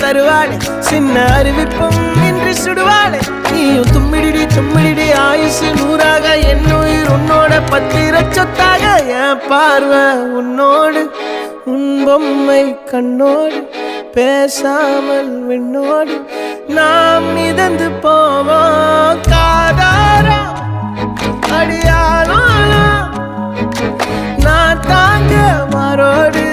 தருவாளே சின்ன அறிவிப்பும் இன்று சுடுவாளே நீயும் தும்மிடி ஆயுசு நூறாக என் உயிர் உன்னோட பத்திர சொத்தாக என் பார்வை உன்னோடு உன் பொம்மை கண்ணோடு பேசாமல் விண்ணோடு நாம் மிதந்து போவோம் காதாரா அடியானோ நான் தாங்க மாறோடு